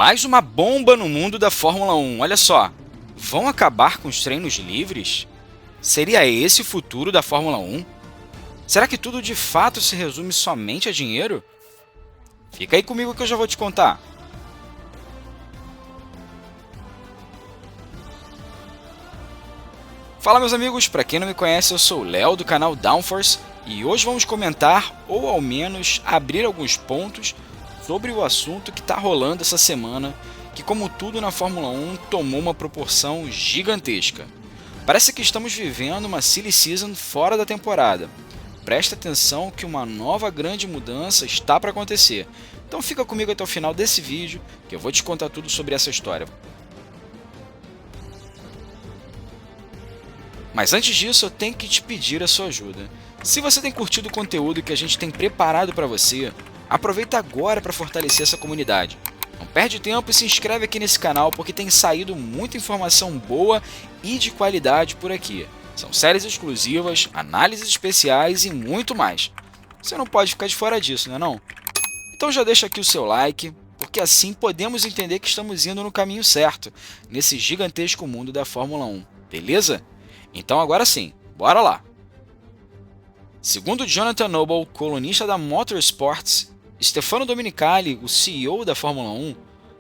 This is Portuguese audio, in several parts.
Mais uma bomba no mundo da Fórmula 1. Olha só, vão acabar com os treinos livres? Seria esse o futuro da Fórmula 1? Será que tudo de fato se resume somente a dinheiro? Fica aí comigo que eu já vou te contar. Fala meus amigos, para quem não me conhece, eu sou o Léo do canal Downforce e hoje vamos comentar, ou ao menos abrir alguns pontos sobre o assunto que está rolando essa semana, que como tudo na Fórmula 1 tomou uma proporção gigantesca. Parece que estamos vivendo uma silly season fora da temporada. Presta atenção que uma nova grande mudança está para acontecer. Então fica comigo até o final desse vídeo que eu vou te contar tudo sobre essa história. Mas antes disso, eu tenho que te pedir a sua ajuda. Se você tem curtido o conteúdo que a gente tem preparado para você, aproveita agora para fortalecer essa comunidade. Não perde tempo e se inscreve aqui nesse canal porque tem saído muita informação boa e de qualidade por aqui. São séries exclusivas, análises especiais e muito mais. Você não pode ficar de fora disso, não é não? Então já deixa aqui o seu like, porque assim podemos entender que estamos indo no caminho certo, nesse gigantesco mundo da Fórmula 1, beleza? Então agora sim, bora lá! Segundo Jonathan Noble, colunista da Motorsports, Stefano Domenicali, o CEO da Fórmula 1,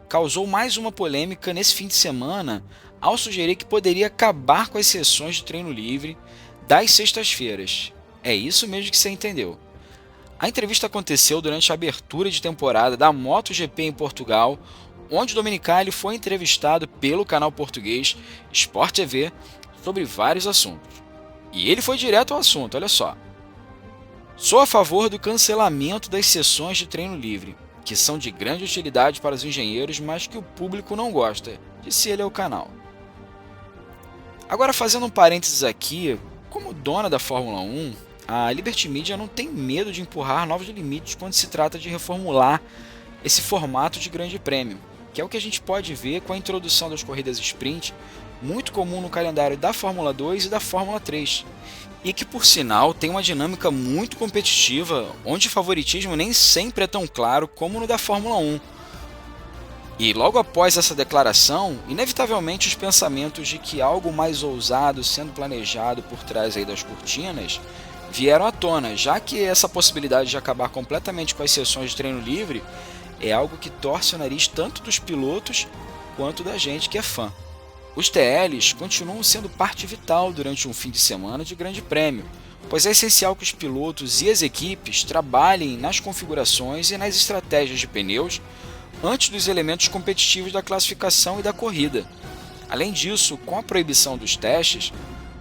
causou mais uma polêmica nesse fim de semana ao sugerir que poderia acabar com as sessões de treino livre das sextas-feiras. É isso mesmo que você entendeu. A entrevista aconteceu durante a abertura de temporada da MotoGP em Portugal, onde Domenicali foi entrevistado pelo canal português Sport TV sobre vários assuntos. E ele foi direto ao assunto, olha só. Sou a favor do cancelamento das sessões de treino livre, que são de grande utilidade para os engenheiros, mas que o público não gosta, disse ele ao canal. Agora, fazendo um parênteses aqui, como dona da Fórmula 1, a Liberty Media não tem medo de empurrar novos limites quando se trata de reformular esse formato de grande prêmio, que é o que a gente pode ver com a introdução das corridas sprint, muito comum no calendário da Fórmula 2 e da Fórmula 3, e que por sinal tem uma dinâmica muito competitiva, onde o favoritismo nem sempre é tão claro como no da Fórmula 1. E logo após essa declaração, inevitavelmente os pensamentos de que algo mais ousado sendo planejado por trás aí das cortinas vieram à tona, já que essa possibilidade de acabar completamente com as sessões de treino livre é algo que torce o nariz tanto dos pilotos quanto da gente que é fã. Os TLs continuam sendo parte vital durante um fim de semana de grande prêmio, pois é essencial que os pilotos e as equipes trabalhem nas configurações e nas estratégias de pneus antes dos elementos competitivos da classificação e da corrida. Além disso, com a proibição dos testes,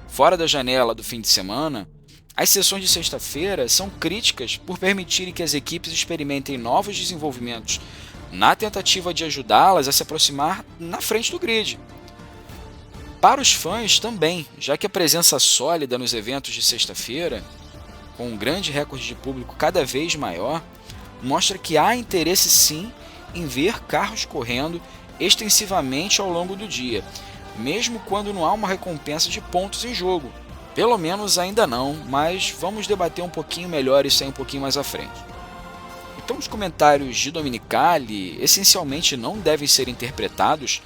fora da janela do fim de semana, as sessões de sexta-feira são críticas por permitirem que as equipes experimentem novos desenvolvimentos na tentativa de ajudá-las a se aproximar na frente do grid. Para os fãs também, já que a presença sólida nos eventos de sexta-feira, com um grande recorde de público cada vez maior, mostra que há interesse sim em ver carros correndo extensivamente ao longo do dia, mesmo quando não há uma recompensa de pontos em jogo. Pelo menos ainda não, mas vamos debater um pouquinho melhor isso aí um pouquinho mais à frente. Então os comentários de Domenicali essencialmente não devem ser interpretados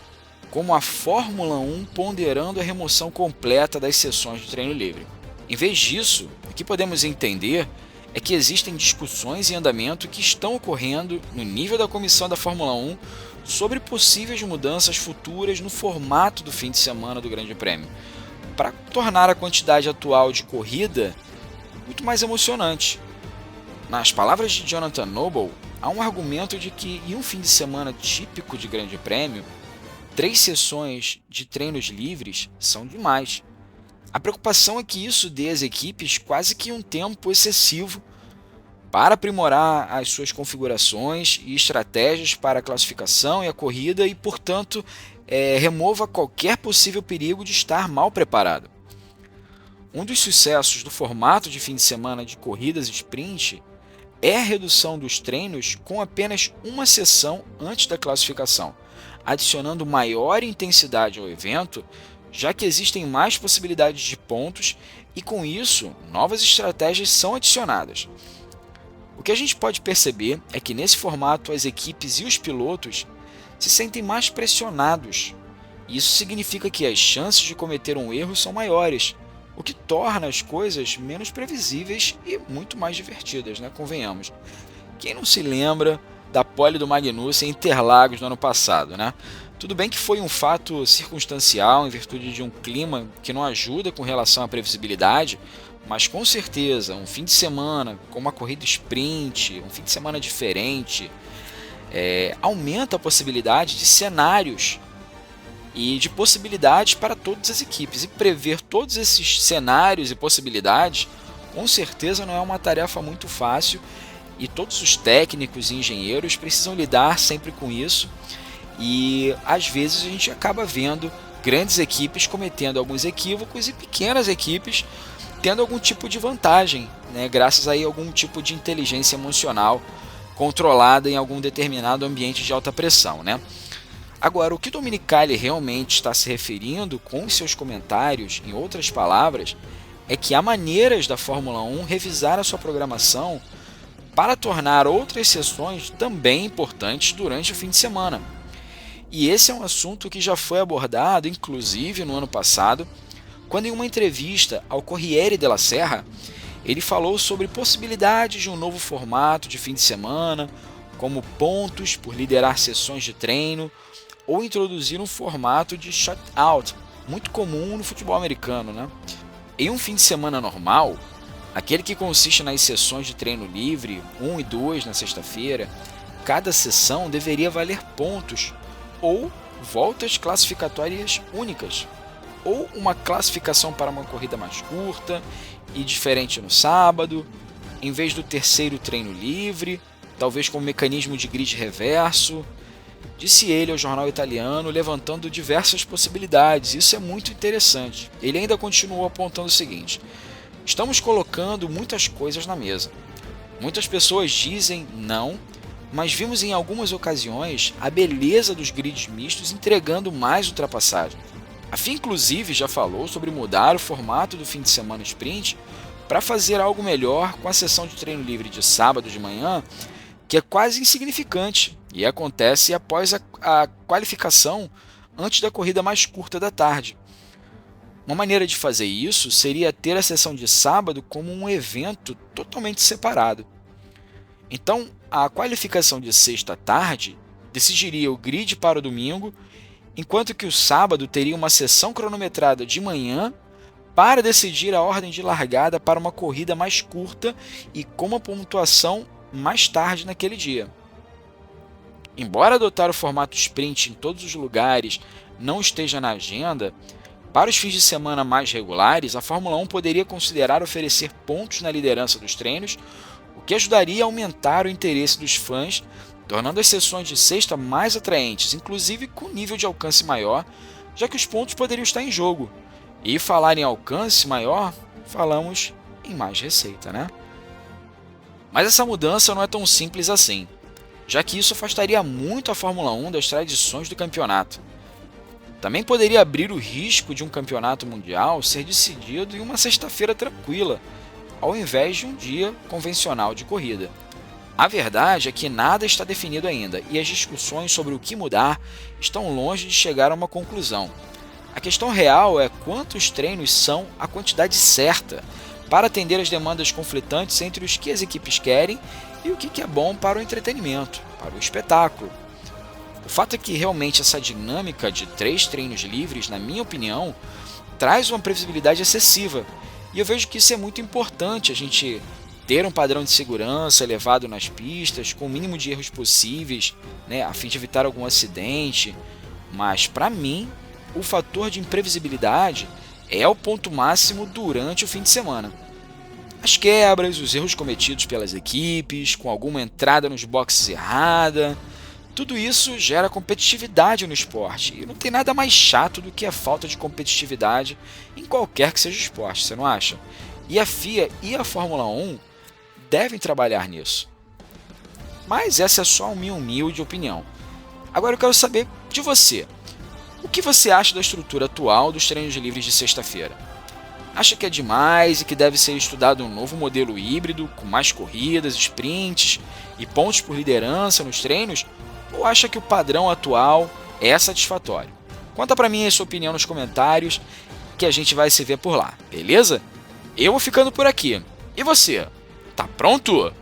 como a Fórmula 1 ponderando a remoção completa das sessões de treino livre. Em vez disso, o que podemos entender é que existem discussões em andamento que estão ocorrendo no nível da comissão da Fórmula 1 sobre possíveis mudanças futuras no formato do fim de semana do Grande Prêmio, para tornar a quantidade atual de corrida muito mais emocionante. Nas palavras de Jonathan Noble, há um argumento de que em um fim de semana típico de Grande Prêmio, 3 sessões de treinos livres são demais. A preocupação é que isso dê às equipes quase que um tempo excessivo para aprimorar as suas configurações e estratégias para a classificação e a corrida e, portanto, remova qualquer possível perigo de estar mal preparado. Um dos sucessos do formato de fim de semana de corridas sprint é a redução dos treinos com apenas uma sessão antes da classificação, adicionando maior intensidade ao evento, já que existem mais possibilidades de pontos e, com isso, novas estratégias são adicionadas. O que a gente pode perceber é que nesse formato as equipes e os pilotos se sentem mais pressionados. Isso significa que as chances de cometer um erro são maiores, o que torna as coisas menos previsíveis e muito mais divertidas, né? Convenhamos. Quem não se lembra da pole do Magnussen em Interlagos no ano passado, né? Tudo bem que foi um fato circunstancial em virtude de um clima que não ajuda com relação à previsibilidade, mas com certeza um fim de semana com uma corrida sprint, um fim de semana diferente, aumenta a possibilidade de cenários e de possibilidades para todas as equipes. E prever todos esses cenários e possibilidades, com certeza não é uma tarefa muito fácil, e todos os técnicos e engenheiros precisam lidar sempre com isso, e às vezes a gente acaba vendo grandes equipes cometendo alguns equívocos e pequenas equipes tendo algum tipo de vantagem, né, graças a algum tipo de inteligência emocional controlada em algum determinado ambiente de alta pressão, né? Agora, o que Domenicali realmente está se referindo com os seus comentários, em outras palavras, é que há maneiras da Fórmula 1 revisar a sua programação para tornar outras sessões também importantes durante o fim de semana. E esse é um assunto que já foi abordado, inclusive no ano passado, quando em uma entrevista ao Corriere della Sera, ele falou sobre possibilidades de um novo formato de fim de semana, como pontos por liderar sessões de treino, ou introduzir um formato de shutout, muito comum no futebol americano, né? Em um fim de semana normal, aquele que consiste nas sessões de treino livre, 1 e 2 na sexta-feira, cada sessão deveria valer pontos, ou voltas classificatórias únicas, ou uma classificação para uma corrida mais curta e diferente no sábado, em vez do terceiro treino livre, talvez com um mecanismo de grid reverso. Disse ele ao jornal italiano, levantando diversas possibilidades. Isso é muito interessante. Ele ainda continuou apontando o seguinte: estamos colocando muitas coisas na mesa. Muitas pessoas dizem não, mas vimos em algumas ocasiões a beleza dos grids mistos entregando mais ultrapassagem. A FIA inclusive já falou sobre mudar o formato do fim de semana sprint para fazer algo melhor com a sessão de treino livre de sábado de manhã, que é quase insignificante e acontece após a qualificação antes da corrida mais curta da tarde. Uma maneira de fazer isso seria ter a sessão de sábado como um evento totalmente separado. Então, a qualificação de sexta à tarde decidiria o grid para o domingo, enquanto que o sábado teria uma sessão cronometrada de manhã para decidir a ordem de largada para uma corrida mais curta e com uma pontuação mais tarde naquele dia. Embora adotar o formato sprint em todos os lugares não esteja na agenda, para os fins de semana mais regulares, a Fórmula 1 poderia considerar oferecer pontos na liderança dos treinos, o que ajudaria a aumentar o interesse dos fãs, tornando as sessões de sexta mais atraentes, inclusive com nível de alcance maior, já que os pontos poderiam estar em jogo. E falar em alcance maior, falamos em mais receita, né? Mas essa mudança não é tão simples assim, já que isso afastaria muito a Fórmula 1 das tradições do campeonato. Também poderia abrir o risco de um campeonato mundial ser decidido em uma sexta-feira tranquila, ao invés de um dia convencional de corrida. A verdade é que nada está definido ainda e as discussões sobre o que mudar estão longe de chegar a uma conclusão. A questão real é quantos treinos são a quantidade certa para atender as demandas conflitantes entre os que as equipes querem e o que é bom para o entretenimento, para o espetáculo. O fato é que realmente essa dinâmica de 3 treinos livres, na minha opinião, traz uma previsibilidade excessiva, e eu vejo que isso é muito importante, a gente ter um padrão de segurança elevado nas pistas, com o mínimo de erros possíveis, né, a fim de evitar algum acidente, mas para mim, o fator de imprevisibilidade é o ponto máximo durante o fim de semana. As quebras, os erros cometidos pelas equipes, com alguma entrada nos boxes errada, tudo isso gera competitividade no esporte, e não tem nada mais chato do que a falta de competitividade em qualquer que seja o esporte, você não acha? E a FIA e a Fórmula 1 devem trabalhar nisso. Mas essa é só a minha humilde opinião. Agora eu quero saber de você. O que você acha da estrutura atual dos treinos livres de sexta-feira? Acha que é demais e que deve ser estudado um novo modelo híbrido, com mais corridas, sprints e pontos por liderança nos treinos? Ou acha que o padrão atual é satisfatório? Conta pra mim a sua opinião nos comentários, que a gente vai se ver por lá, beleza? Eu vou ficando por aqui. E você, tá pronto?